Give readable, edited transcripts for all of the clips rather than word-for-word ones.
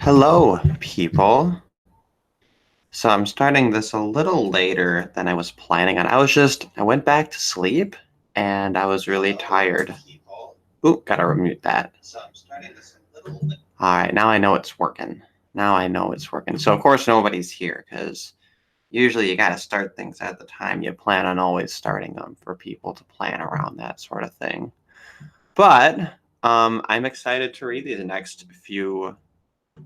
Hello, people. So I'm starting this a little later than I was planning on. I went back to sleep and I was really tired. Ooh, gotta remute that. All right, now I know it's working. Now I know it's working. So, of course, nobody's here because usually you gotta start things at the time you plan on always starting them for people to plan around that sort of thing. But I'm excited to read these next few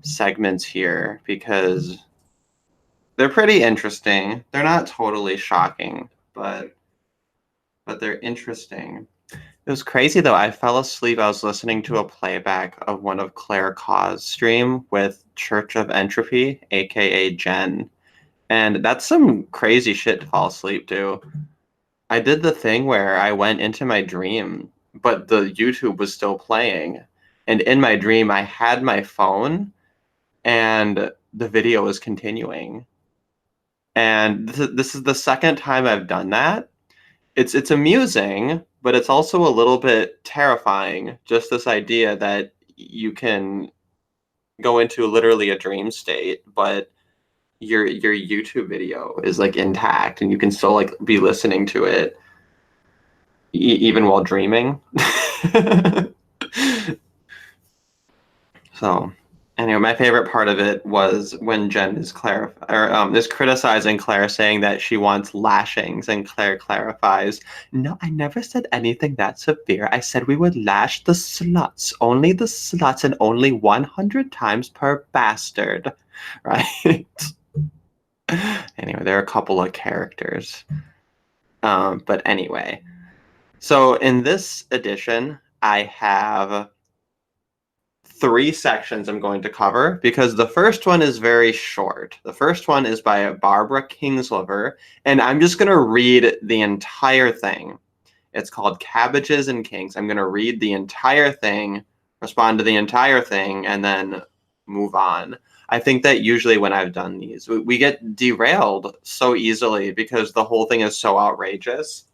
segments here because they're pretty interesting. They're not totally shocking, but they're interesting. It was crazy though. I fell asleep. I was listening to a playback of one of Claire Kaw's stream with Church of Entropy, aka Jen. And that's some crazy shit to fall asleep to. I did the thing where I went into my dream, but the YouTube was still playing. And in my dream, I had my phone and the video was continuing. And this is the second time I've done that. It's amusing, but it's also a little bit terrifying. Just this idea that you can go into literally a dream state, but your YouTube video is like intact, and you can still like be listening to it even while dreaming. So, anyway, my favorite part of it was when Jen is criticizing Claire, saying that she wants lashings, and Claire clarifies, "No, I never said anything that severe. I said we would lash the sluts, and only 100 times per bastard." Right? Anyway, there are a couple of characters. But anyway, so in this edition, I have three sections I'm going to cover because the first one is very short. The first one is by Barbara Kingsliver, and I'm just going to read the entire thing. It's called Cabbages and Kings. I'm going to read the entire thing, respond to the entire thing, and then move on. I think that usually when I've done these, we get derailed so easily because the whole thing is so outrageous.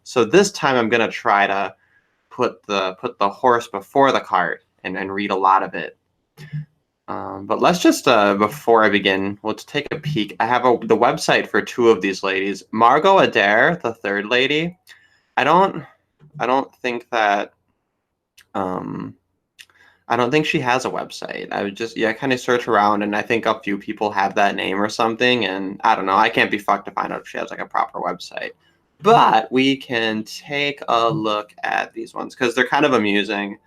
So this time I'm going to try to put the horse before the cart and read a lot of it. But let's just before I begin, let's take a peek. I have the website for two of these ladies. Margo Adair, the third lady. I don't think that I don't think she has a website. I would just kind of search around, and I think a few people have that name or something, and I don't know. I can't be fucked to find out if she has like a proper website. But we can take a look at these ones because they're kind of amusing.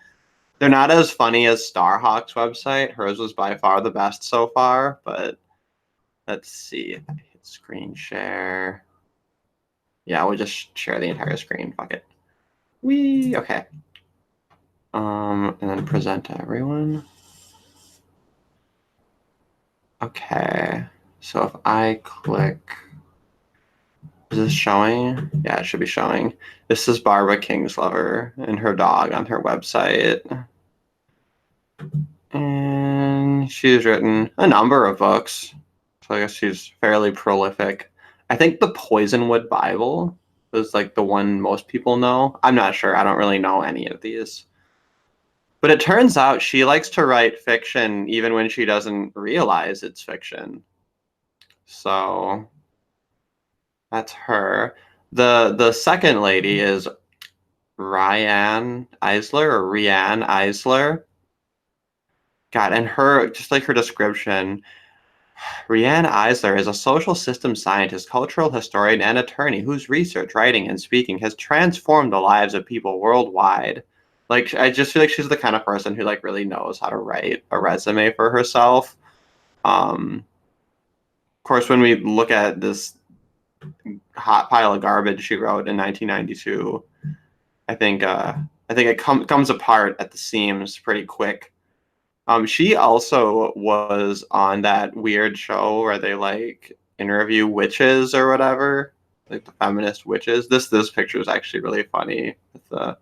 They're not as funny as Starhawk's website. Hers was by far the best so far, but let's see if I hit screen share. Yeah, we'll just share the entire screen. Fuck it. Okay. And then present to everyone. Okay. So if I click, is this showing? Yeah, it should be showing. This is Barbara Kingslover and her dog on her website. And she's written a number of books. So I guess she's fairly prolific. I think the Poisonwood Bible is like the one most people know. I'm not sure. I don't really know any of these. But it turns out she likes to write fiction even when she doesn't realize it's fiction. So that's her. The second lady is Ryan Eisler or Rianne Eisler. God, and her, just like her description, Rianne Eisler is a social systems scientist, cultural historian, and attorney whose research, writing, and speaking has transformed the lives of people worldwide. Like, I just feel like she's the kind of person who like really knows how to write a resume for herself. Of course, when we look at this hot pile of garbage she wrote in 1992, I think it comes apart at the seams pretty quick. She also was on that weird show where they like interview witches or whatever, like the feminist witches. This picture is actually really funny with the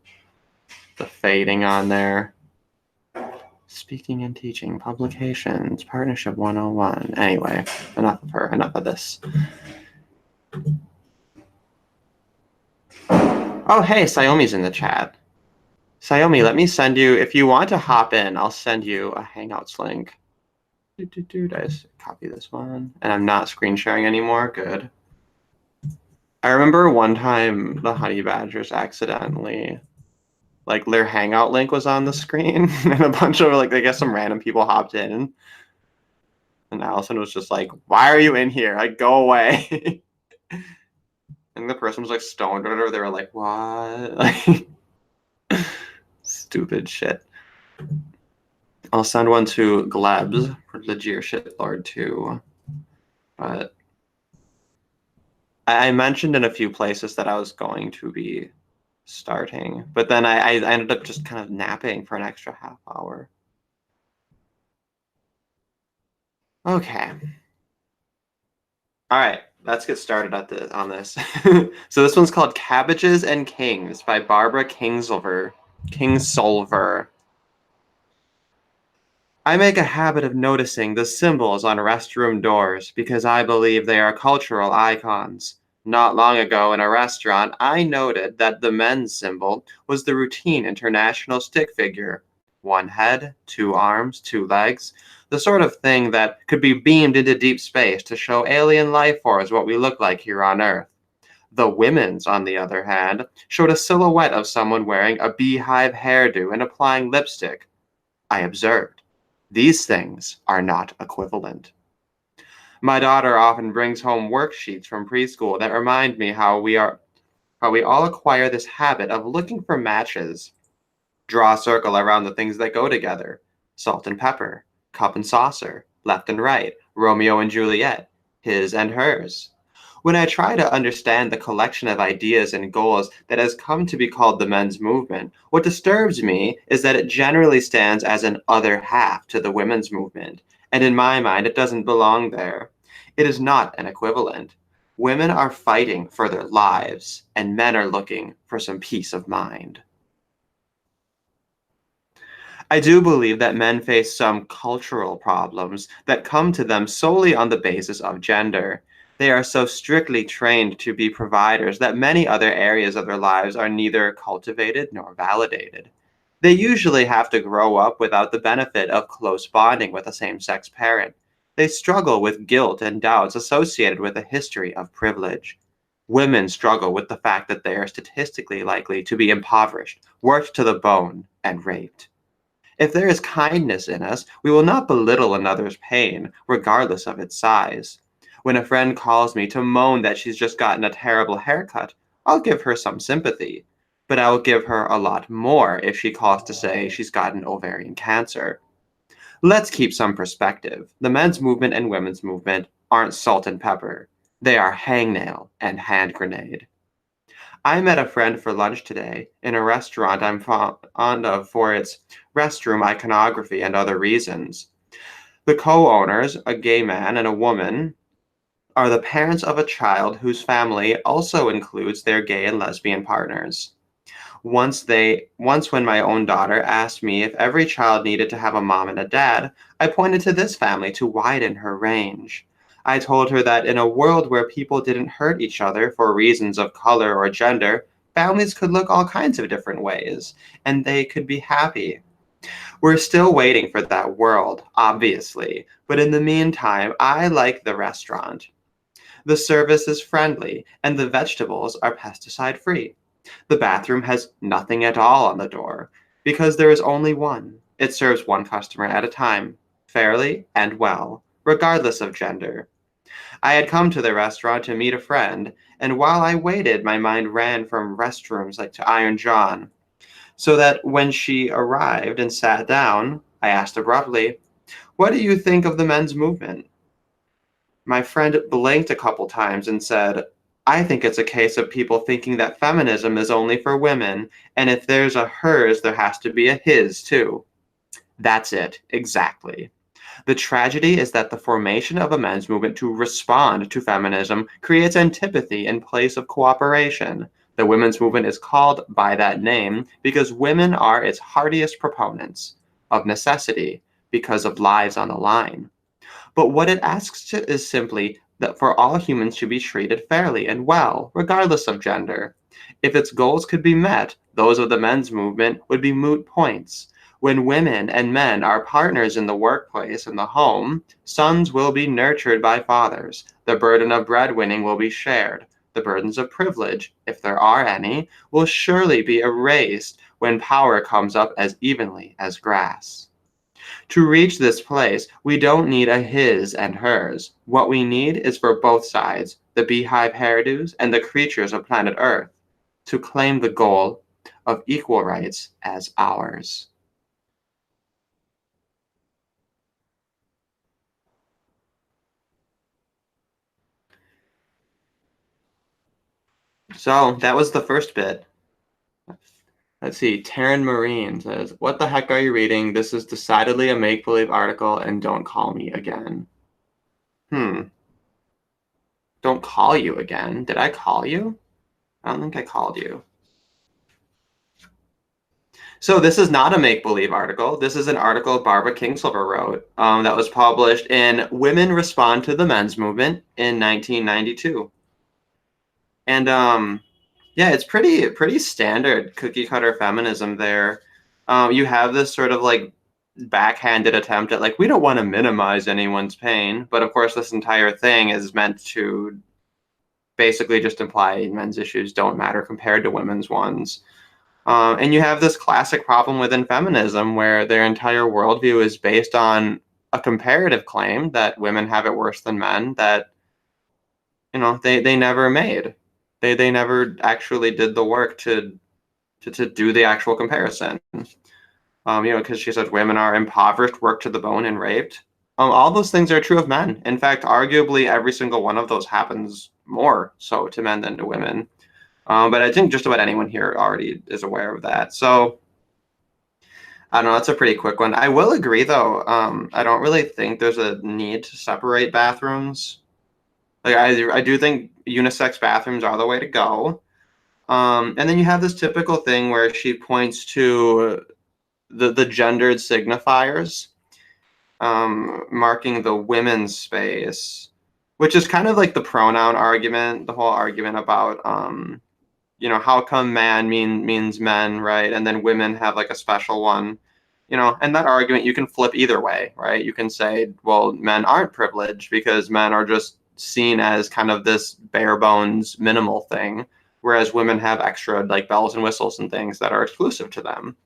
fading on there. Speaking and teaching, publications, partnership 101. Anyway, enough of her, enough of this. Oh, hey, Sayomi's in the chat. Sayomi, let me send you, if you want to hop in, I'll send you a Hangouts link. Did I just copy this one? And I'm not screen sharing anymore. Good. I remember one time the honey badgers accidentally, like, their hangout link was on the screen, and a bunch of, like, I guess some random people hopped in, and Allison was just like, "Why are you in here? Like, go away." And the person was like stoned or whatever. They were like, "What?" Like, stupid shit. I'll send one to Glebs for the Gear Shitlord too. But I mentioned in a few places that I was going to be starting, but then I ended up just kind of napping for an extra half hour. Okay. All right, let's get started on this. So this one's called Cabbages and Kings by Barbara Kingsolver. I make a habit of noticing the symbols on restroom doors because I believe they are cultural icons. Not long ago in a restaurant, I noted that the men's symbol was the routine international stick figure. One head, two arms, two legs, the sort of thing that could be beamed into deep space to show alien life forms what we look like here on Earth. The women's, on the other hand, showed a silhouette of someone wearing a beehive hairdo and applying lipstick. I observed. These things are not equivalent. My daughter often brings home worksheets from preschool that remind me how we all acquire this habit of looking for matches. Draw a circle around the things that go together. Salt and pepper, cup and saucer, left and right, Romeo and Juliet, his and hers. When I try to understand the collection of ideas and goals that has come to be called the men's movement, what disturbs me is that it generally stands as an other half to the women's movement, and in my mind it doesn't belong there. It is not an equivalent. Women are fighting for their lives, and men are looking for some peace of mind. I do believe that men face some cultural problems that come to them solely on the basis of gender. They are so strictly trained to be providers that many other areas of their lives are neither cultivated nor validated. They usually have to grow up without the benefit of close bonding with a same sex parent. They struggle with guilt and doubts associated with a history of privilege. Women struggle with the fact that they are statistically likely to be impoverished, worked to the bone, and raped. If there is kindness in us, we will not belittle another's pain, regardless of its size. When a friend calls me to moan that she's just gotten a terrible haircut, I'll give her some sympathy. But I will give her a lot more if she calls to say she's gotten ovarian cancer. Let's keep some perspective. The men's movement and women's movement aren't salt and pepper. They are hangnail and hand grenade. I met a friend for lunch today in a restaurant I'm fond of for its restroom iconography and other reasons. The co owners, a gay man and a woman, are the parents of a child whose family also includes their gay and lesbian partners. Once when my own daughter asked me if every child needed to have a mom and a dad, I pointed to this family to widen her range. I told her that in a world where people didn't hurt each other for reasons of color or gender, families could look all kinds of different ways, and they could be happy. We're still waiting for that world, obviously, but in the meantime, I like the restaurant. The service is friendly, and the vegetables are pesticide free. The bathroom has nothing at all on the door because there is only one. It serves one customer at a time, fairly and well, regardless of gender. I had come to the restaurant to meet a friend, and while I waited, my mind ran from restrooms like to Iron John, so that when she arrived and sat down, I asked abruptly, "What do you think of the men's movement?" My friend blinked a couple times and said, "I think it's a case of people thinking that feminism is only for women, and if there's a hers, there has to be a his too." That's it, exactly. The tragedy is that the formation of a men's movement to respond to feminism creates antipathy in place of cooperation. The women's movement is called by that name because women are its hardiest proponents, of necessity, because of lives on the line. But what it asks to is simply that for all humans to be treated fairly and well, regardless of gender. If its goals could be met, those of the men's movement would be moot points. When women and men are partners in the workplace and the home, sons will be nurtured by fathers. The burden of breadwinning will be shared. The burdens of privilege, if there are any, will surely be erased when power comes up as evenly as grass. To reach this place, we don't need a his and hers. What we need is for both sides, the beehive hairdos and the creatures of planet Earth, to claim the goal of equal rights as ours. So that was the first bit. Let's see. Taryn Marine says, "What the heck are you reading? This is decidedly a make-believe article, and don't call me again." Hmm. Don't call you again. Did I call you? I don't think I called you. So this is not a make-believe article. This is an article Barbara Kingsolver wrote that was published in Women Respond to the Men's Movement in 1992. And yeah, it's pretty standard cookie cutter feminism there. You have this sort of like backhanded attempt at like we don't want to minimize anyone's pain, but of course this entire thing is meant to basically just imply men's issues don't matter compared to women's ones. And you have this classic problem within feminism where their entire worldview is based on a comparative claim that women have it worse than men that they never made. They never actually did the work to do the actual comparison. Because she says women are impoverished, worked to the bone, and raped. All those things are true of men. In fact, arguably every single one of those happens more so to men than to women. But I think just about anyone here already is aware of that. So I don't know. That's a pretty quick one. I will agree, though. I don't really think there's a need to separate bathrooms. Like I do think unisex bathrooms are the way to go. And then you have this typical thing where she points to the gendered signifiers marking the women's space, which is kind of like the pronoun argument, the whole argument about how come man means men, right? And then women have like a special one, and that argument you can flip either way, right? You can say, well, men aren't privileged because men are just seen as kind of this bare bones minimal thing, whereas women have extra like bells and whistles and things that are exclusive to them.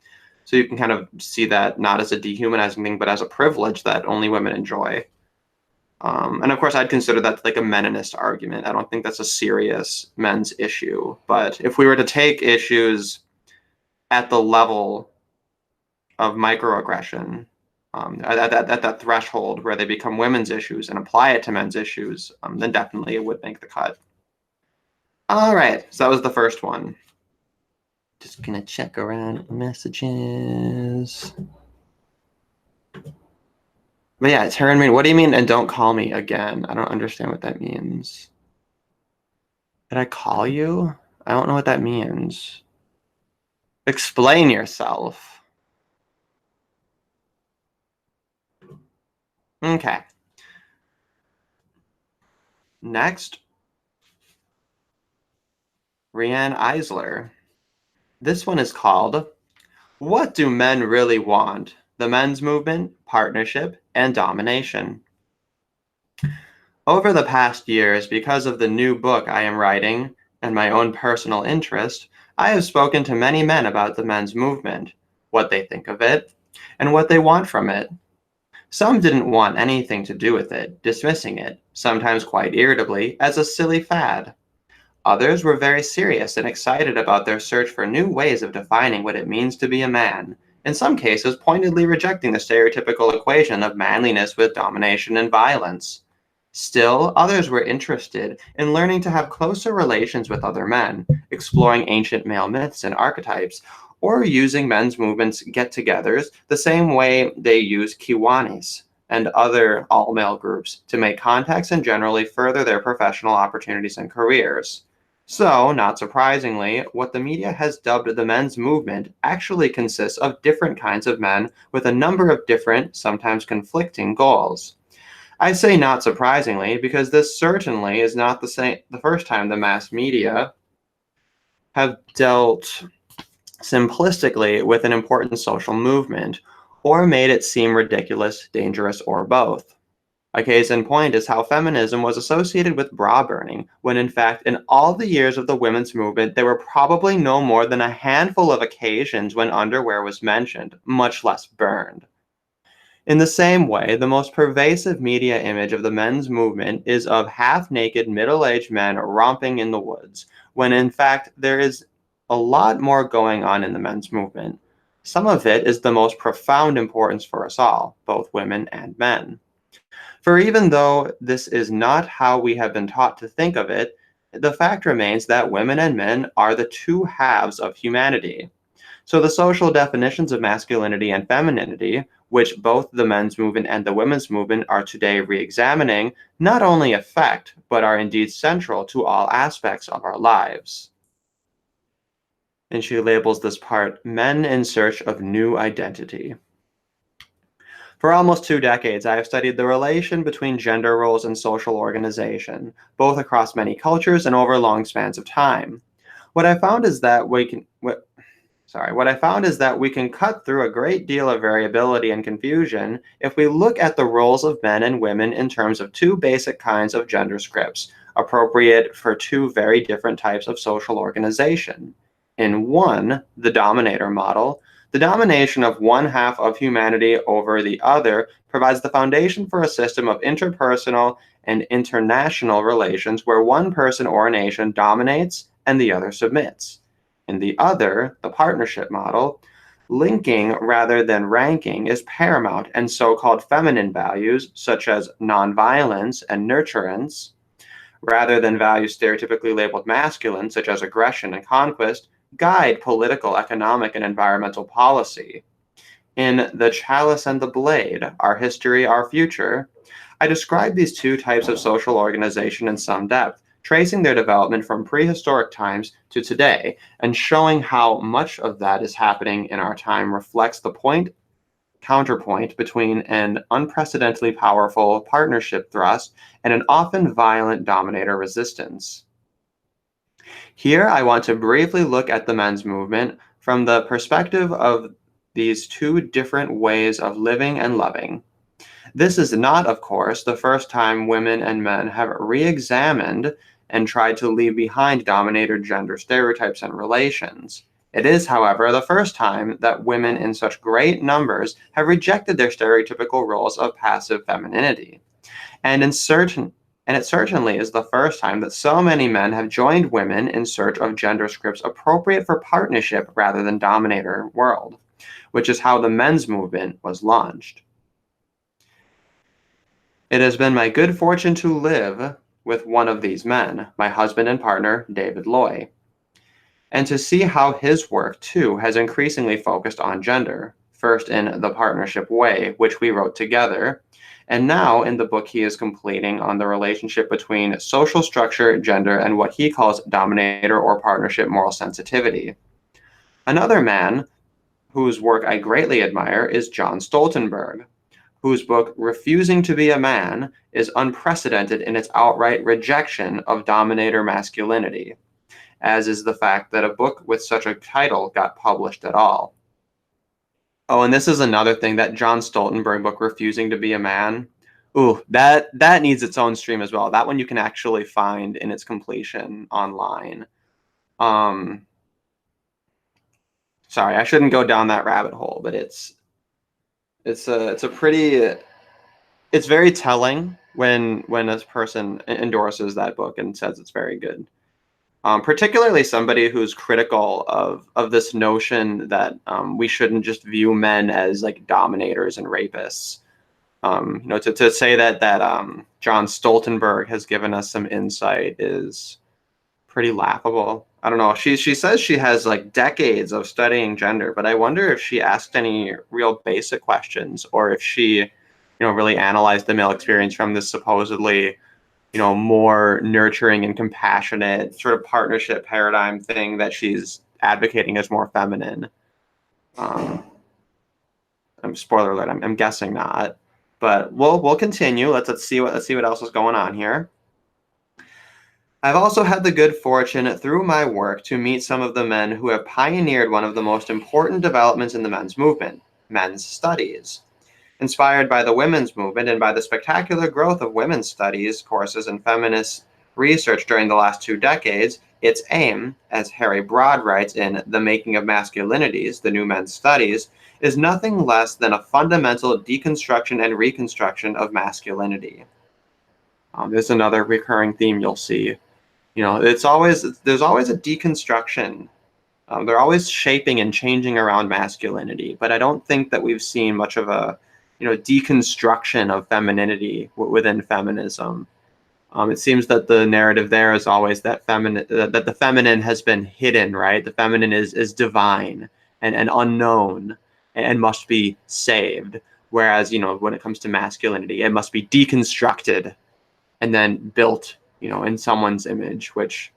So you can kind of see that not as a dehumanizing thing, but as a privilege that only women enjoy. And of course, I'd consider that like a meninist argument. I don't think that's a serious men's issue. But if we were to take issues at the level of microaggression, at that threshold where they become women's issues and apply it to men's issues, then definitely it would make the cut. All right, so that was the first one. Just gonna check around messages. But yeah, Taryn Main, what do you mean and don't call me again? I don't understand what that means. Did I call you? I don't know what that means. Explain yourself. Okay. Next, Rianne Eisler. This one is called What Do Men Really Want? The Men's Movement, Partnership, and Domination. Over the past years, because of the new book I am writing and my own personal interest, I have spoken to many men about the men's movement, what they think of it, and what they want from it. Some didn't want anything to do with it, dismissing it, sometimes quite irritably, as a silly fad. Others were very serious and excited about their search for new ways of defining what it means to be a man, in some cases pointedly rejecting the stereotypical equation of manliness with domination and violence. Still, others were interested in learning to have closer relations with other men, exploring ancient male myths and archetypes, or using men's movements get-togethers the same way they use Kiwanis and other all-male groups to make contacts and generally further their professional opportunities and careers. So, not surprisingly, what the media has dubbed the men's movement actually consists of different kinds of men with a number of different, sometimes conflicting goals. I say not surprisingly because this certainly is not the first time the mass media have dealt simplistically with an important social movement, or made it seem ridiculous, dangerous, or both. A case in point is how feminism was associated with bra burning, when in fact, in all the years of the women's movement, there were probably no more than a handful of occasions when underwear was mentioned, much less burned. In the same way, the most pervasive media image of the men's movement is of half naked middle aged men romping in the woods, when in fact there is a lot more going on in the men's movement. Some of it is the most profound importance for us all, both women and men. For even though this is not how we have been taught to think of it, the fact remains that women and men are the two halves of humanity. So the social definitions of masculinity and femininity, which both the men's movement and the women's movement are today re-examining, not only affect, but are indeed central to all aspects of our lives. And she labels this part, Men in Search of New Identity. For almost 2 decades, I have studied the relation between gender roles and social organization, both across many cultures and over long spans of time. What I found is that we can, what I found is that we can cut through a great deal of variability and confusion if we look at the roles of men and women in terms of two basic kinds of gender scripts, appropriate for two very different types of social organization. In one, the dominator model, the domination of one half of humanity over the other provides the foundation for a system of interpersonal and international relations where one person or nation dominates and the other submits. In the other, the partnership model, linking rather than ranking is paramount, and so-called feminine values, such as nonviolence and nurturance, rather than values stereotypically labeled masculine, such as aggression and conquest, guide political, economic, and environmental policy. In The Chalice and the Blade, Our History, Our Future, I describe these two types of social organization in some depth, tracing their development from prehistoric times to today, and showing how much of that is happening in our time reflects the counterpoint between an unprecedentedly powerful partnership thrust and an often violent dominator resistance. Here, I want to briefly look at the men's movement from the perspective of these two different ways of living and loving. This is not, of course, the first time women and men have re-examined and tried to leave behind dominator gender stereotypes and relations. It is, however, the first time that women in such great numbers have rejected their stereotypical roles of passive femininity. And it certainly is the first time that so many men have joined women in search of gender scripts appropriate for partnership rather than dominator world, which is how the men's movement was launched. It has been my good fortune to live with one of these men, my husband and partner, David Loy, and to see how his work, too, has increasingly focused on gender, first in The Partnership Way, which we wrote together, and now in the book he is completing on the relationship between social structure, gender, and what he calls dominator or partnership moral sensitivity. Another man whose work I greatly admire is John Stoltenberg, whose book Refusing to Be a Man is unprecedented in its outright rejection of dominator masculinity, as is the fact that a book with such a title got published at all. Oh, and this is another thing, that John Stoltenberg book, Refusing to Be a Man. Ooh, that needs its own stream as well. That one you can actually find in its completion online. Sorry, I shouldn't go down that rabbit hole, but it's a pretty, it's very telling when a person endorses that book and says it's very good. Particularly somebody who's critical of this notion that we shouldn't just view men as like dominators and rapists. To say that John Stoltenberg has given us some insight is pretty laughable. I don't know. She says she has like decades of studying gender, but I wonder if she asked any real basic questions, or if she, really analyzed the male experience from this supposedly, more nurturing and compassionate sort of partnership paradigm thing that she's advocating as more feminine. Um, Spoiler alert. I'm guessing not, but we'll continue. Let's see what else is going on here. I've also had the good fortune through my work to meet some of the men who have pioneered one of the most important developments in the men's movement, men's studies. Inspired by the women's movement and by the spectacular growth of women's studies courses and feminist research during the last 2 decades, its aim, as Harry Broad writes in The Making of Masculinities, The New Men's Studies, is nothing less than a fundamental deconstruction and reconstruction of masculinity. There's another recurring theme you'll see. There's always a deconstruction. They're always shaping and changing around masculinity, but I don't think that we've seen much of a, deconstruction of femininity within feminism. It seems that the narrative there is always that the feminine has been hidden, right? The feminine is divine and unknown and must be saved. Whereas, when it comes to masculinity, it must be deconstructed and then built, in someone's image, which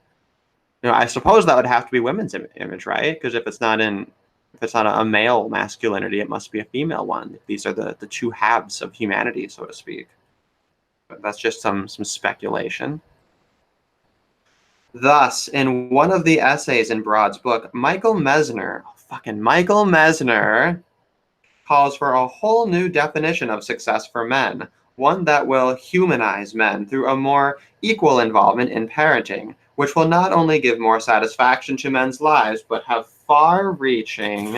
I suppose that would have to be women's image, right? Because if it's not a male masculinity, it must be a female one. These are the two halves of humanity, so to speak. But that's just some speculation. Thus, in one of the essays in Broad's book, Michael Mesner, calls for a whole new definition of success for men, one that will humanize men through a more equal involvement in parenting, which will not only give more satisfaction to men's lives, but have far reaching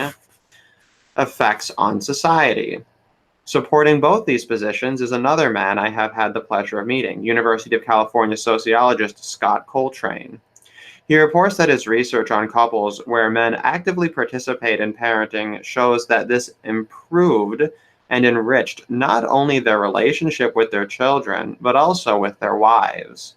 effects on society. Supporting both these positions is another man I have had the pleasure of meeting, University of California sociologist Scott Coltrane. He reports that his research on couples where men actively participate in parenting shows that this improved and enriched not only their relationship with their children, but also with their wives.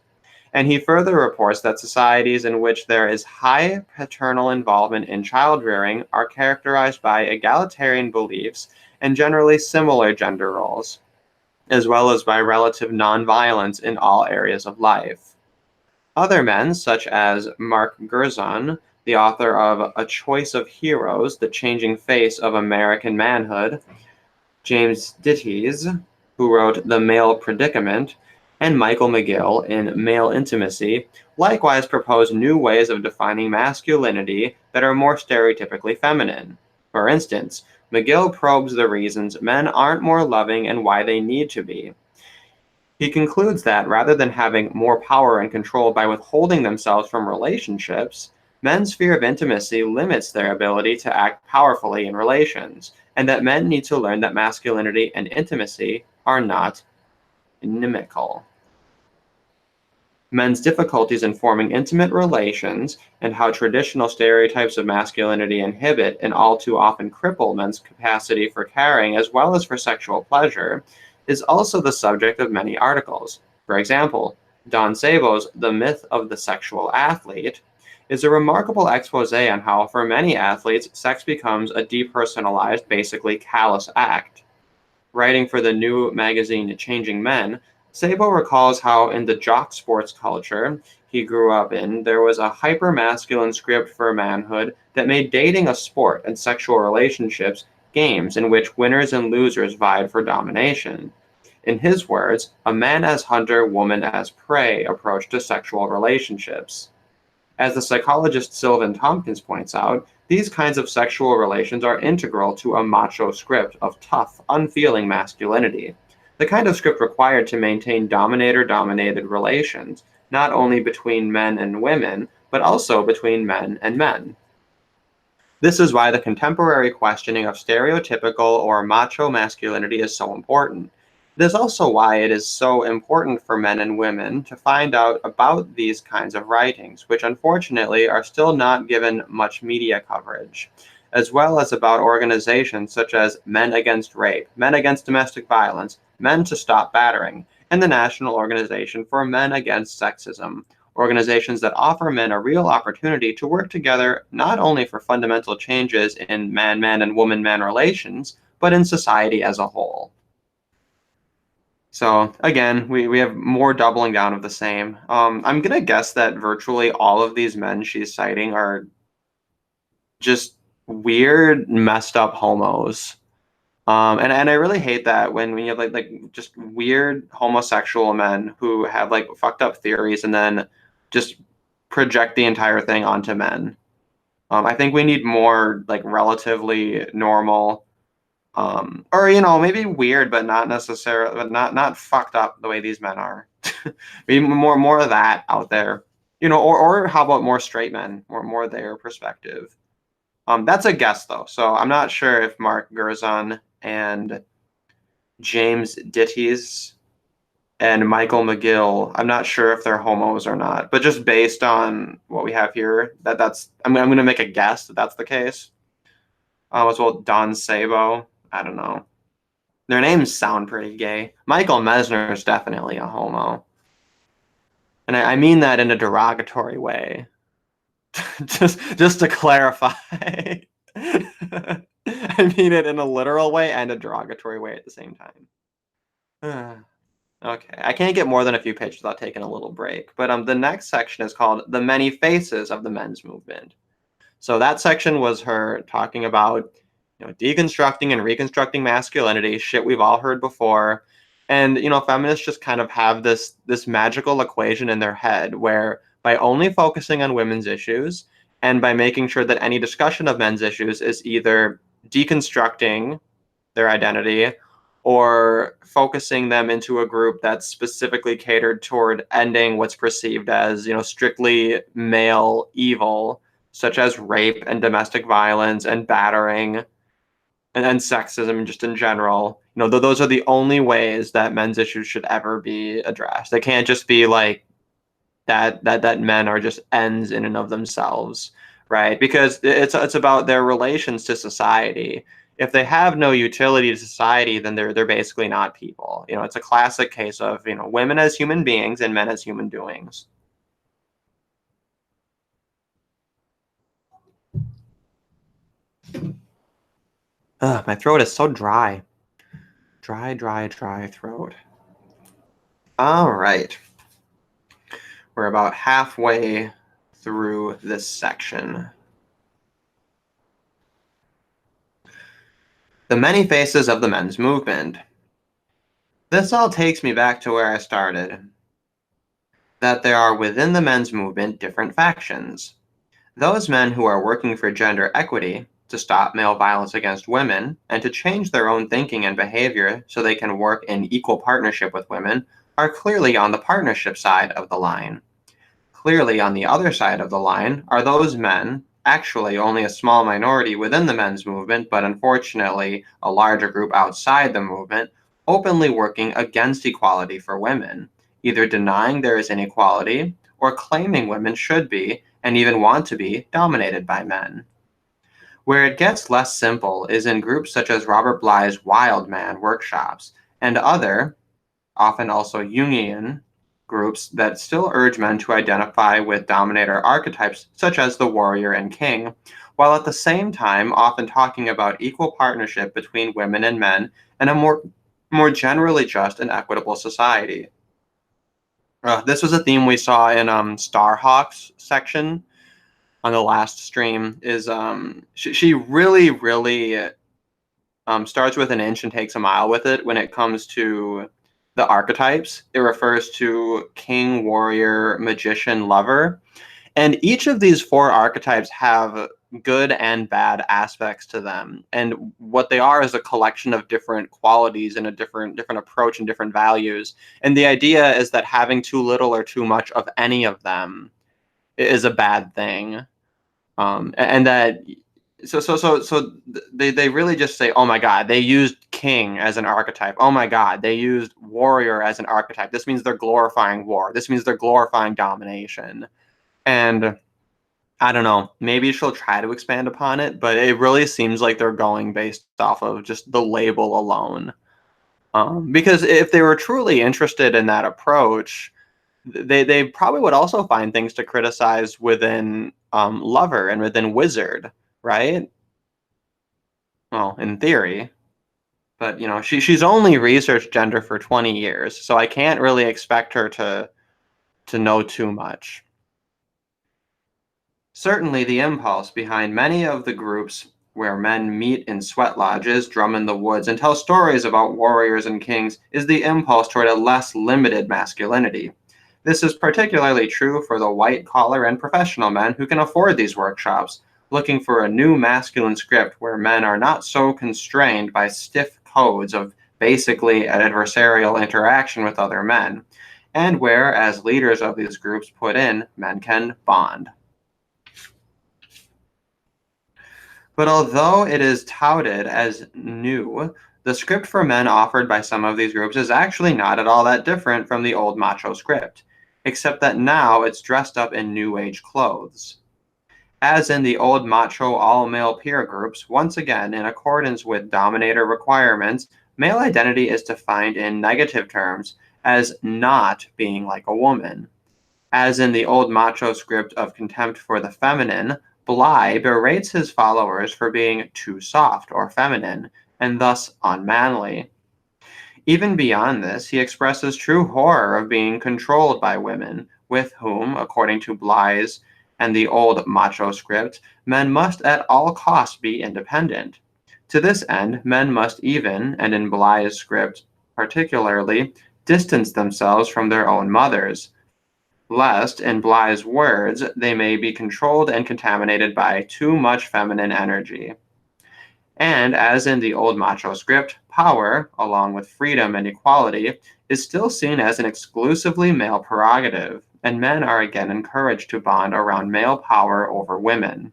And he further reports that societies in which there is high paternal involvement in child rearing are characterized by egalitarian beliefs and generally similar gender roles, as well as by relative nonviolence in all areas of life. Other men, such as Mark Gerzon, the author of A Choice of Heroes, The Changing Face of American Manhood, James Ditties, who wrote The Male Predicament, and Michael McGill in Male Intimacy, likewise propose new ways of defining masculinity that are more stereotypically feminine. For instance, McGill probes the reasons men aren't more loving and why they need to be. He concludes that rather than having more power and control by withholding themselves from relationships, men's fear of intimacy limits their ability to act powerfully in relations, and that men need to learn that masculinity and intimacy are not inimical. Men's difficulties in forming intimate relations and how traditional stereotypes of masculinity inhibit and all too often cripple men's capacity for caring as well as for sexual pleasure is also the subject of many articles. For example, Don Sabo's The Myth of the Sexual Athlete is a remarkable expose on how, for many athletes, sex becomes a depersonalized, basically callous act. Writing for the new magazine Changing Men, Sabo recalls how in the jock sports culture he grew up in, there was a hyper-masculine script for manhood that made dating a sport and sexual relationships games in which winners and losers vied for domination. In his words, a man as hunter, woman as prey approach to sexual relationships. As the psychologist Sylvan Tompkins points out, these kinds of sexual relations are integral to a macho script of tough, unfeeling masculinity, the kind of script required to maintain dominator-dominated relations, not only between men and women, but also between men and men. This is why the contemporary questioning of stereotypical or macho masculinity is so important. It is also why it is so important for men and women to find out about these kinds of writings, which unfortunately are still not given much media coverage, as well as about organizations such as Men Against Rape, Men Against Domestic Violence, Men to Stop Battering, and the National Organization for Men Against Sexism, organizations that offer men a real opportunity to work together not only for fundamental changes in man-man and woman-man relations, but in society as a whole. So again, we have more doubling down of the same. I'm gonna guess that virtually all of these men she's citing are just weird, messed up homos. And I really hate that when you have like just weird homosexual men who have like fucked up theories and then just project the entire thing onto men. I think we need more like relatively normal, or maybe weird, but not necessarily, but not fucked up the way these men are. Maybe more of that out there, or how about more straight men, more their perspective. That's a guess though, so I'm not sure if Mark Gerzon and James Ditties and Michael McGill, I'm not sure if they're homos or not, but just based on what we have here, I'm going to make a guess that that's the case. As well, Don Sabo, I don't know. Their names sound pretty gay. Michael Mesner is definitely a homo, and I mean that in a derogatory way. just to clarify. I mean it in a literal way and a derogatory way at the same time. Okay, I can't get more than a few pages without taking a little break. But the next section is called "The Many Faces of the Men's Movement." So that section was her talking about, deconstructing and reconstructing masculinity, shit we've all heard before. And feminists just kind of have this magical equation in their head where by only focusing on women's issues and by making sure that any discussion of men's issues is either deconstructing their identity or focusing them into a group that's specifically catered toward ending what's perceived as, strictly male evil, such as rape and domestic violence and battering and sexism just in general. Those are the only ways that men's issues should ever be addressed. They can't just be like that men are just ends in and of themselves, right? Because it's about their relations to society. If they have no utility to society, then they're basically not people. It's a classic case of, women as human beings and men as human doings. Ugh, my throat is so dry. Dry throat. All right. We're about halfway through this section. The many faces of the men's movement. This all takes me back to where I started. That there are within the men's movement different factions. Those men who are working for gender equity, to stop male violence against women, and to change their own thinking and behavior so they can work in equal partnership with women, are clearly on the partnership side of the line. Clearly on the other side of the line are those men, actually only a small minority within the men's movement, but unfortunately a larger group outside the movement, openly working against equality for women, either denying there is inequality or claiming women should be, and even want to be, dominated by men. Where it gets less simple is in groups such as Robert Bly's Wild Man workshops and other, often also Jungian, groups that still urge men to identify with dominator archetypes such as the warrior and king, while at the same time often talking about equal partnership between women and men and a more generally just and equitable society. This was a theme we saw in Starhawk's section on the last stream. Is she really starts with an inch and takes a mile with it when it comes to the archetypes. It refers to king, warrior, magician, lover. And each of these four archetypes have good and bad aspects to them. And what they are is a collection of different qualities and a different approach and different values. And the idea is that having too little or too much of any of them is a bad thing. And that so they really just say, oh my God, they used king as an archetype. Oh my God, they used warrior as an archetype. This means they're glorifying war. This means they're glorifying domination. And I don't know, maybe she'll try to expand upon it, but it really seems like they're going based off of just the label alone. Because if they were truly interested in that approach, they probably would also find things to criticize within Lover and within Wizard, right? Well, in theory. But she's only researched gender for 20 years, so I can't really expect her to know too much. Certainly the impulse behind many of the groups where men meet in sweat lodges, drum in the woods, and tell stories about warriors and kings is the impulse toward a less limited masculinity. This is particularly true for the white-collar and professional men who can afford these workshops, looking for a new masculine script where men are not so constrained by stiff codes of basically an adversarial interaction with other men, and where, as leaders of these groups put in, men can bond. But although it is touted as new, the script for men offered by some of these groups is actually not at all that different from the old macho script, except that now it's dressed up in new age clothes. As in the old macho all male peer groups, once again, in accordance with dominator requirements, male identity is defined in negative terms as not being like a woman. As in the old macho script of contempt for the feminine, Bly berates his followers for being too soft or feminine, and thus unmanly. Even beyond this, he expresses true horror of being controlled by women, with whom, according to Bly's and the old macho script, men must at all costs be independent. To this end, men must even, and in Bly's script particularly, distance themselves from their own mothers, lest, in Bly's words, they may be controlled and contaminated by too much feminine energy. And as in the old macho script, power, along with freedom and equality, is still seen as an exclusively male prerogative, and men are again encouraged to bond around male power over women.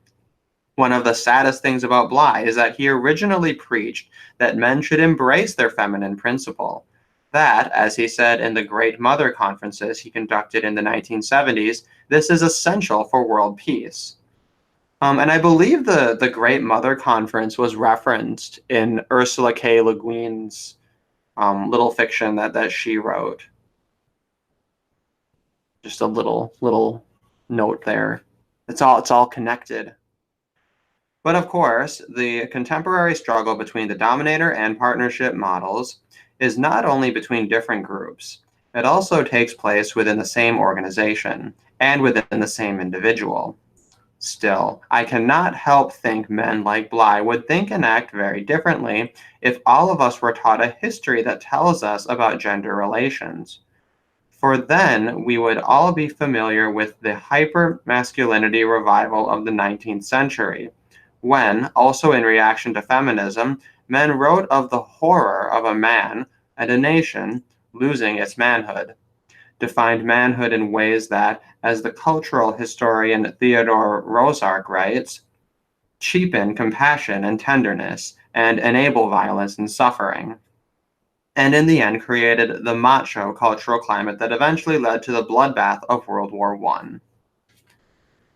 One of the saddest things about Bly is that he originally preached that men should embrace their feminine principle. That, as he said in the Great Mother conferences he conducted in the 1970s, this is essential for world peace. And I believe the Great Mother Conference was referenced in Ursula K. Le Guin's little fiction that she wrote. Just a little note there. It's all connected. But of course, the contemporary struggle between the dominator and partnership models is not only between different groups, it also takes place within the same organization and within the same individual. Still, I cannot help think men like Bly would think and act very differently if all of us were taught a history that tells us about gender relations. For then we would all be familiar with the hyper-masculinity revival of the 19th century, when, also in reaction to feminism, men wrote of the horror of a man and a nation losing its manhood, defined manhood in ways that, as the cultural historian Theodore Roszak writes, cheapen compassion and tenderness and enable violence and suffering, and in the end created the macho cultural climate that eventually led to the bloodbath of World War I.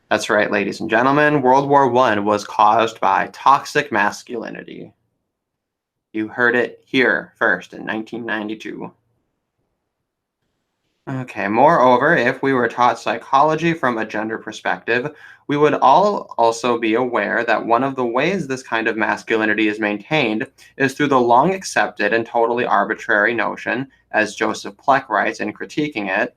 That's right, ladies and gentlemen, World War I was caused by toxic masculinity. You heard it here first in 1992. Okay, moreover, if we were taught psychology from a gender perspective, we would all also be aware that one of the ways this kind of masculinity is maintained is through the long accepted and totally arbitrary notion, as Joseph Pleck writes in critiquing it,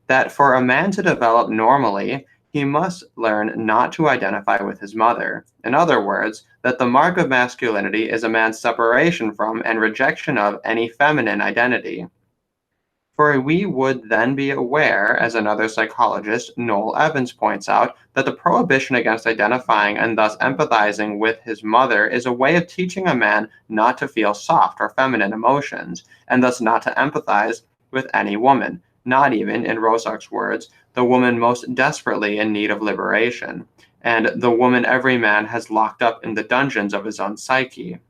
that for a man to develop normally, he must learn not to identify with his mother. In other words, that the mark of masculinity is a man's separation from and rejection of any feminine identity. For we would then be aware, as another psychologist, Noel Evans, points out, that the prohibition against identifying and thus empathizing with his mother is a way of teaching a man not to feel soft or feminine emotions, and thus not to empathize with any woman, not even, in Roszak's words, the woman most desperately in need of liberation, and the woman every man has locked up in the dungeons of his own psyche.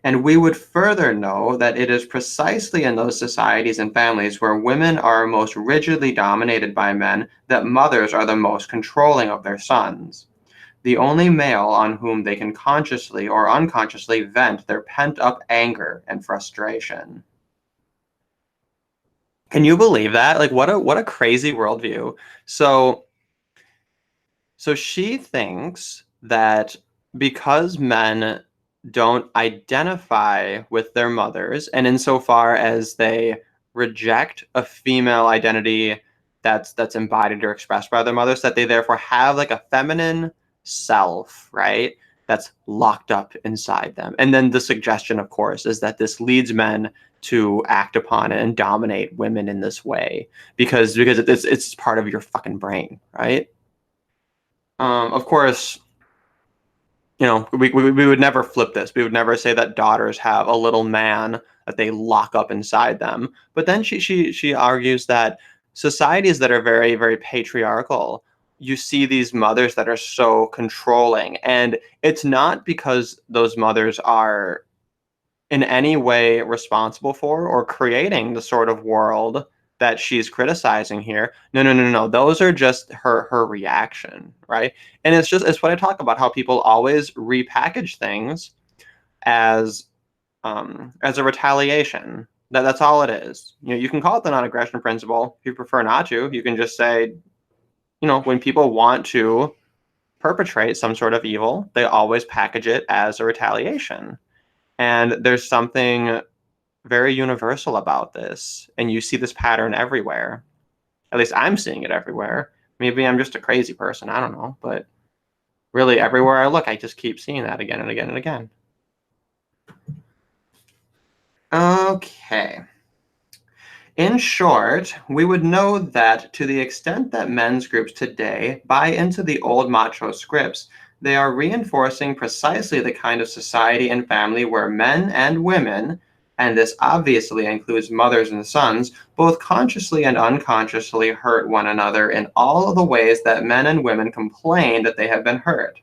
And we would further know that it is precisely in those societies and families where women are most rigidly dominated by men that mothers are the most controlling of their sons, the only male on whom they can consciously or unconsciously vent their pent-up anger and frustration. Can you believe that? Like what a crazy worldview. So she thinks that because men don't identify with their mothers, and insofar as they reject a female identity that's embodied or expressed by their mothers, that they therefore have like a feminine self, right? that's locked up inside them. And then the suggestion, of course, is that this leads men to act upon it and dominate women in this way because it's part of your fucking brain, right? Of course, we would never flip this. We would never say that daughters have a little man that they lock up inside them. But then she argues that societies that are very, very patriarchal, you see these mothers that are so controlling. And it's not because those mothers are in any way responsible for or creating the sort of world that she's criticizing here. No, no, no, no. Those are just her reaction, right? And it's what I talk about, how people always repackage things as as a retaliation. That's all it is. You can call it the non-aggression principle. If you prefer not to, you can just say, when people want to perpetrate some sort of evil, they always package it as a retaliation. And there's something very universal about this. And you see this pattern everywhere. At least I'm seeing it everywhere. Maybe I'm just a crazy person. I don't know. But really, everywhere I look, I just keep seeing that again and again and again. Okay. In short, we would know that to the extent that men's groups today buy into the old macho scripts, they are reinforcing precisely the kind of society and family where men and women, and this obviously includes mothers and sons, both consciously and unconsciously hurt one another in all of the ways that men and women complain that they have been hurt.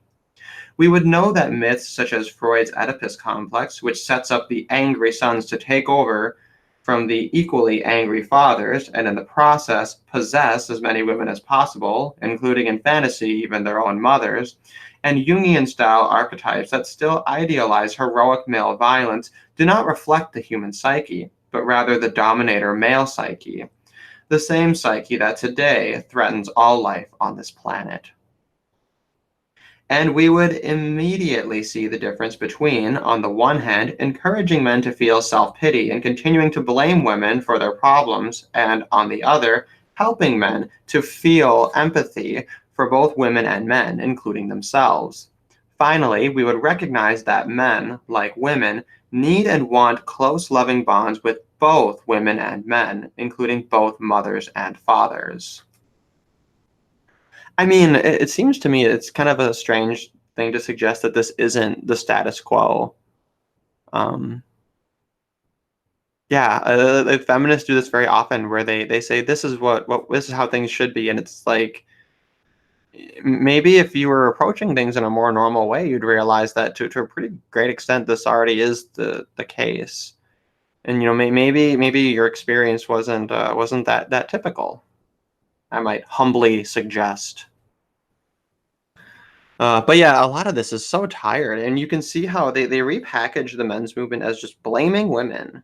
We would know that myths such as Freud's Oedipus complex, which sets up the angry sons to take over from the equally angry fathers, and in the process possess as many women as possible, including in fantasy even their own mothers, and Jungian-style archetypes that still idealize heroic male violence do not reflect the human psyche, but rather the dominator male psyche, the same psyche that today threatens all life on this planet. And we would immediately see the difference between, on the one hand, encouraging men to feel self-pity and continuing to blame women for their problems, and on the other, helping men to feel empathy for both women and men, including themselves. Finally, we would recognize that men, like women, need and want close, loving bonds with both women and men, including both mothers and fathers. I mean, it seems to me it's kind of a strange thing to suggest that this isn't the status quo. Um, yeah, feminists do this very often, where they say this is what this is how things should be, and it's like maybe if you were approaching things in a more normal way, you'd realize that to a pretty great extent this already is the case, and maybe your experience wasn't that typical. I might humbly suggest. But yeah, a lot of this is so tired, and you can see how they repackage the men's movement as just blaming women.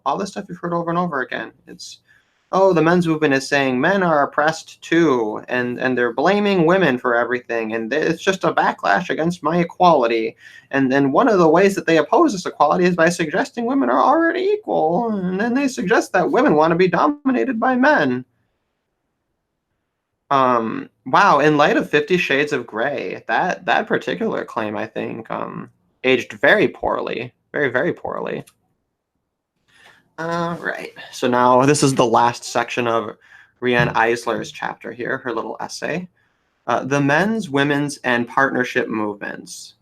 All this stuff you've heard over and over again. It's, oh, the men's movement is saying men are oppressed too, and they're blaming women for everything, and it's just a backlash against my equality. And then one of the ways that they oppose this equality is by suggesting women are already equal, and then they suggest that women want to be dominated by men. Wow, in light of 50 Shades of Grey, that particular claim, I think, aged very poorly. Very, very poorly. All right. So now this is the last section of Riane Eisler's chapter here, her little essay. The men's, women's, and partnership movements.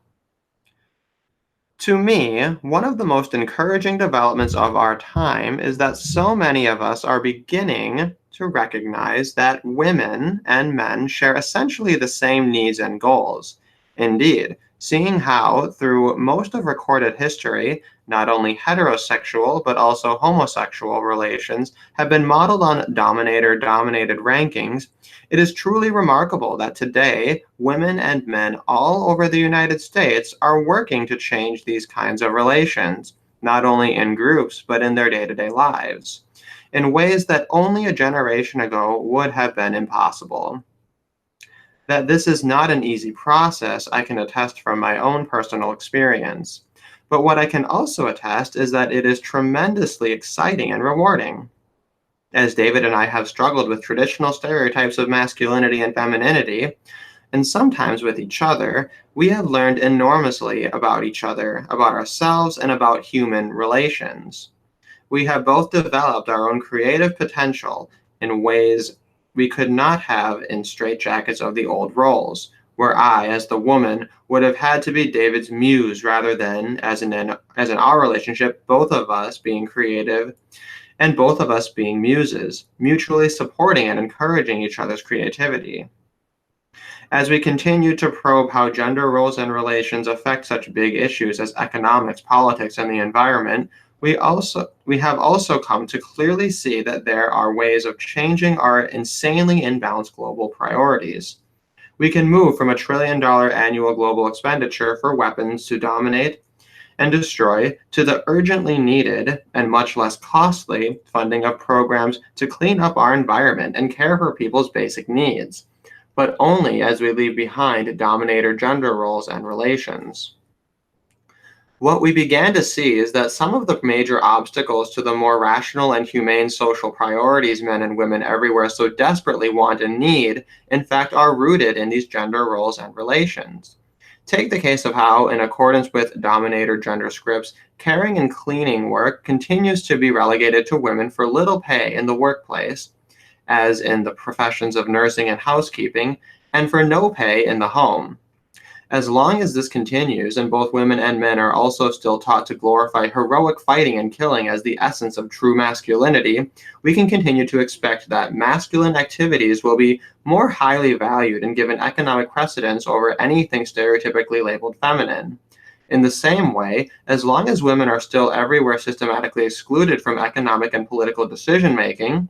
To me, one of the most encouraging developments of our time is that so many of us are beginning to recognize that women and men share essentially the same needs and goals. Indeed, seeing how, through most of recorded history, not only heterosexual but also homosexual relations have been modeled on dominator-dominated rankings, it is truly remarkable that today, women and men all over the United States are working to change these kinds of relations, not only in groups but in their day-to-day lives, in ways that only a generation ago would have been impossible. That this is not an easy process, I can attest from my own personal experience. But what I can also attest is that it is tremendously exciting and rewarding. As David and I have struggled with traditional stereotypes of masculinity and femininity, and sometimes with each other, we have learned enormously about each other, about ourselves, and about human relations. We have both developed our own creative potential in ways we could not have in straitjackets of the old roles, where I, as the woman, would have had to be David's muse rather than, as in our relationship, both of us being creative and both of us being muses, mutually supporting and encouraging each other's creativity. As we continue to probe how gender roles and relations affect such big issues as economics, politics, and the environment, we have also come to clearly see that there are ways of changing our insanely imbalanced global priorities. We can move from $1 trillion annual global expenditure for weapons to dominate and destroy to the urgently needed and much less costly funding of programs to clean up our environment and care for people's basic needs, but only as we leave behind dominator gender roles and relations. What we began to see is that some of the major obstacles to the more rational and humane social priorities men and women everywhere so desperately want and need, in fact, are rooted in these gender roles and relations. Take the case of how, in accordance with dominator gender scripts, caring and cleaning work continues to be relegated to women for little pay in the workplace, as in the professions of nursing and housekeeping, and for no pay in the home. As long as this continues, and both women and men are also still taught to glorify heroic fighting and killing as the essence of true masculinity, we can continue to expect that masculine activities will be more highly valued and given economic precedence over anything stereotypically labeled feminine. In the same way, as long as women are still everywhere systematically excluded from economic and political decision making,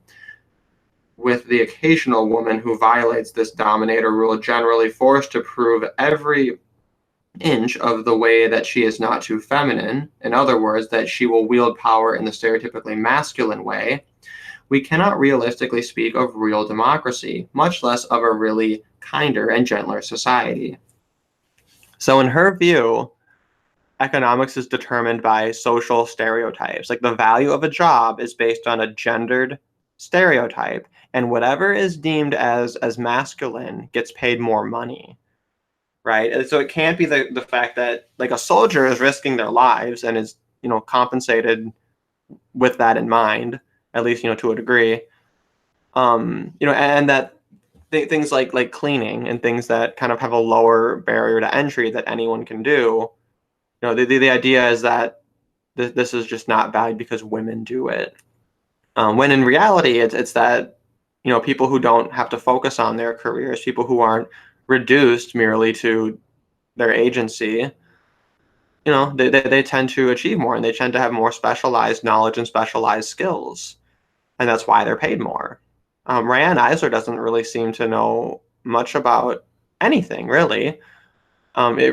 with the occasional woman who violates this dominator rule generally forced to prove every inch of the way that she is not too feminine, in other words, that she will wield power in the stereotypically masculine way, we cannot realistically speak of real democracy, much less of a really kinder and gentler society. So, in her view, economics is determined by social stereotypes. Like the value of a job is based on a gendered stereotype, and whatever is deemed as masculine gets paid more money, right? And so it can't be the fact that like a soldier is risking their lives and is compensated with that in mind, at least to a degree. And that things like cleaning and things that kind of have a lower barrier to entry that anyone can do. The idea is that this is just not valued because women do it. When in reality, it's that people who don't have to focus on their careers, people who aren't reduced merely to their agency, they tend to achieve more and they tend to have more specialized knowledge and specialized skills, and that's why they're paid more. Ryan Eisler doesn't really seem to know much about anything, really.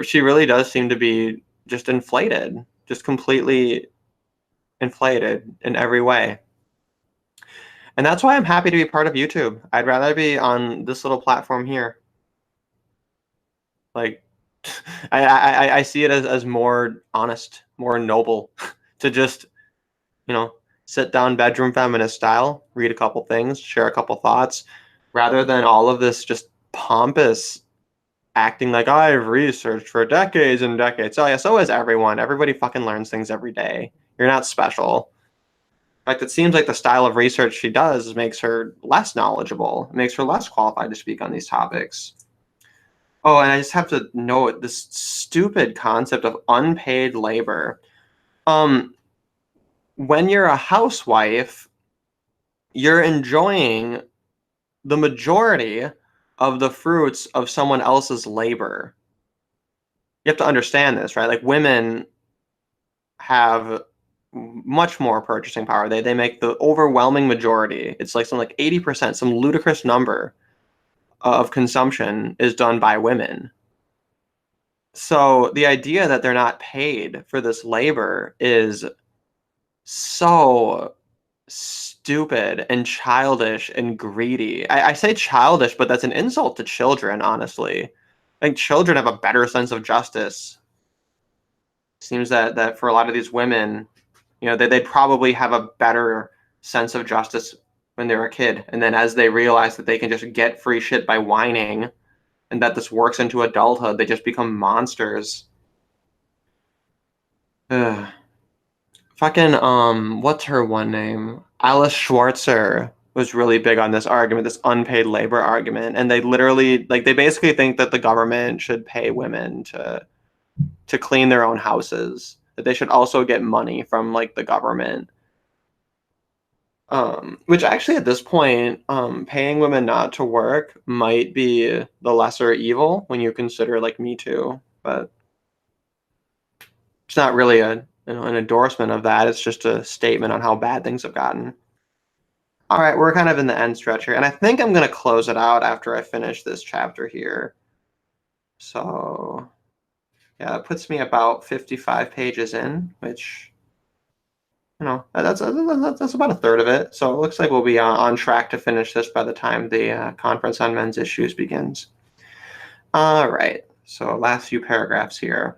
She really does seem to be just inflated, just completely inflated in every way. And that's why I'm happy to be part of YouTube. I'd rather be on this little platform here. Like, I see it as more honest, more noble to just, sit down bedroom feminist style, read a couple things, share a couple thoughts, rather than all of this just pompous acting like I've researched for decades and decades. Oh yeah, so is everyone. Everybody fucking learns things every day. You're not special. In fact, it seems like the style of research she does makes her less knowledgeable, makes her less qualified to speak on these topics. Oh, and I just have to note this stupid concept of unpaid labor. When you're a housewife, you're enjoying the majority of the fruits of someone else's labor. You have to understand this, right? Like women have much more purchasing power. They make the overwhelming majority. It's like something like 80%, some ludicrous number of consumption is done by women. So the idea that they're not paid for this labor is so stupid and childish and greedy. I say childish, but that's an insult to children, honestly. I think children have a better sense of justice. Seems that for a lot of these women, they'd probably have a better sense of justice when they're a kid. And then as they realize that they can just get free shit by whining, and that this works into adulthood. They just become monsters. Ugh. Fucking what's her one name? Alice Schwarzer was really big on this argument, this unpaid labor argument, and they literally they basically think that the government should pay women to clean their own houses. That they should also get money from like the government. Which actually at this point, paying women not to work might be the lesser evil when you consider like Me Too, but it's not really an endorsement of that. It's just a statement on how bad things have gotten. All right, we're kind of in the end stretch here, and I think I'm gonna close it out after I finish this chapter here. So yeah, it puts me about 55 pages in, which that's about a third of it. So it looks like we'll be on track to finish this by the time the conference on men's issues begins. All right, so last few paragraphs here.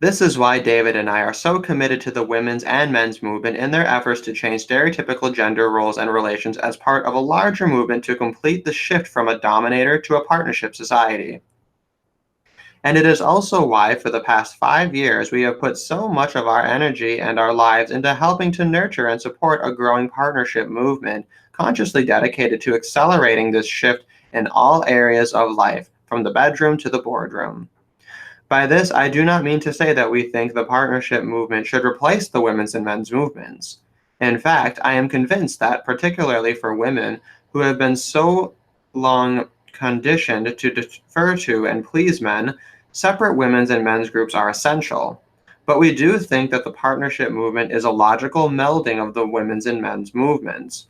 This is why David and I are so committed to the women's and men's movement in their efforts to change stereotypical gender roles and relations as part of a larger movement to complete the shift from a dominator to a partnership society. And it is also why, for the past 5 years, we have put so much of our energy and our lives into helping to nurture and support a growing partnership movement, consciously dedicated to accelerating this shift in all areas of life, from the bedroom to the boardroom. By this, I do not mean to say that we think the partnership movement should replace the women's and men's movements. In fact, I am convinced that, particularly for women who have been so long conditioned to defer to and please men, separate women's and men's groups are essential. But we do think that the partnership movement is a logical melding of the women's and men's movements,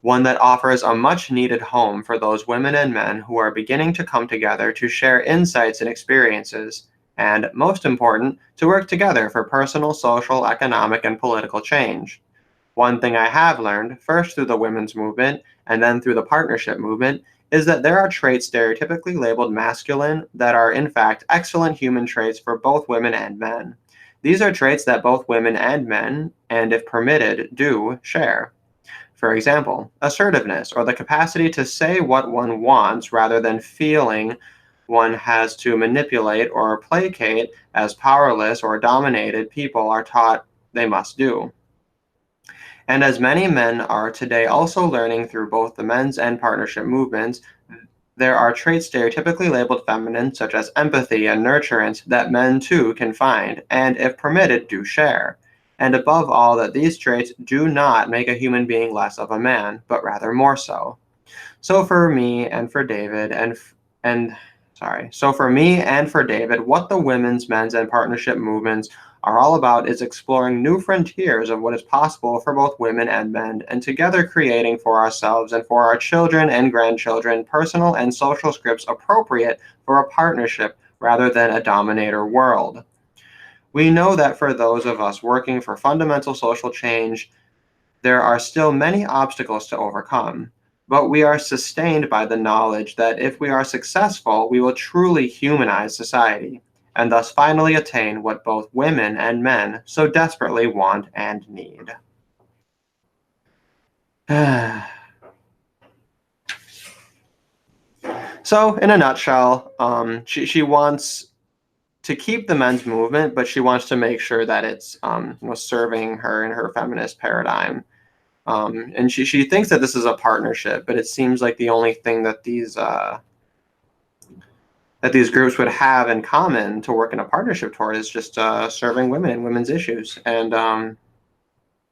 one that offers a much needed home for those women and men who are beginning to come together to share insights and experiences, and, most important, to work together for personal, social, economic, and political change. One thing I have learned, first through the women's movement and then through the partnership movement, is that there are traits stereotypically labeled masculine that are in fact excellent human traits for both women and men. These are traits that both women and men, and if permitted, do share. For example, assertiveness, or the capacity to say what one wants rather than feeling one has to manipulate or placate, as powerless or dominated people are taught they must do. And as many men are today also learning through both the men's and partnership movements, there are traits stereotypically labeled feminine, such as empathy and nurturance, that men too can find, and if permitted, do share. And above all, that these traits do not make a human being less of a man, but rather more so. So for me and for David what the women's, men's, and partnership movements are all about is exploring new frontiers of what is possible for both women and men, and together creating for ourselves and for our children and grandchildren personal and social scripts appropriate for a partnership rather than a dominator world. We know that for those of us working for fundamental social change, there are still many obstacles to overcome, but we are sustained by the knowledge that if we are successful, we will truly humanize society, and thus finally attain what both women and men so desperately want and need. So, in a nutshell, she wants to keep the men's movement, but she wants to make sure that it's serving her in her feminist paradigm. And she thinks that this is a partnership, but it seems like the only thing that these groups would have in common to work in a partnership toward is just serving women and women's issues. And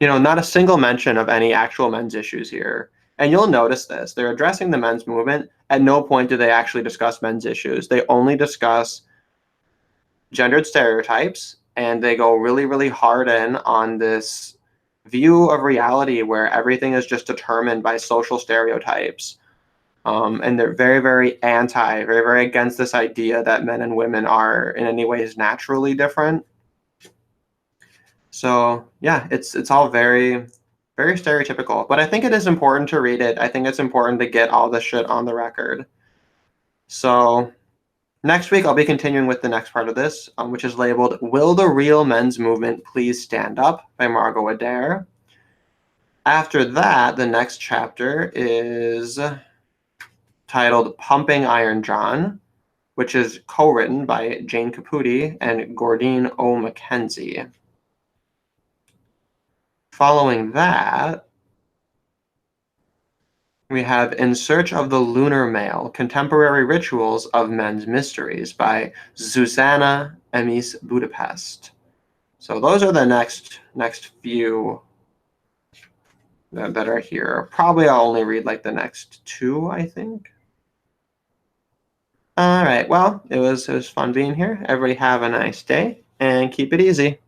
not a single mention of any actual men's issues here. And you'll notice this: they're addressing the men's movement. At no point do they actually discuss men's issues. They only discuss gendered stereotypes, and they go really, really hard in on this view of reality where everything is just determined by social stereotypes. And they're very, very very, very against this idea that men and women are in any ways naturally different. So yeah, it's all very, very stereotypical. But I think it is important to read it. I think it's important to get all this shit on the record. So next week, I'll be continuing with the next part of this, which is labeled "Will the Real Men's Movement Please Stand Up" by Margo Adair. After that, the next chapter is titled Pumping Iron John, which is co-written by Jane Caputi and Gordine O. Mackenzie. Following that, we have In Search of the Lunar Male, Contemporary Rituals of Men's Mysteries by Zuzana Emis Budapest. So those are the next few that are here. Probably I'll only read like the next two, I think. All right. Well, it was fun being here. Everybody have a nice day and keep it easy.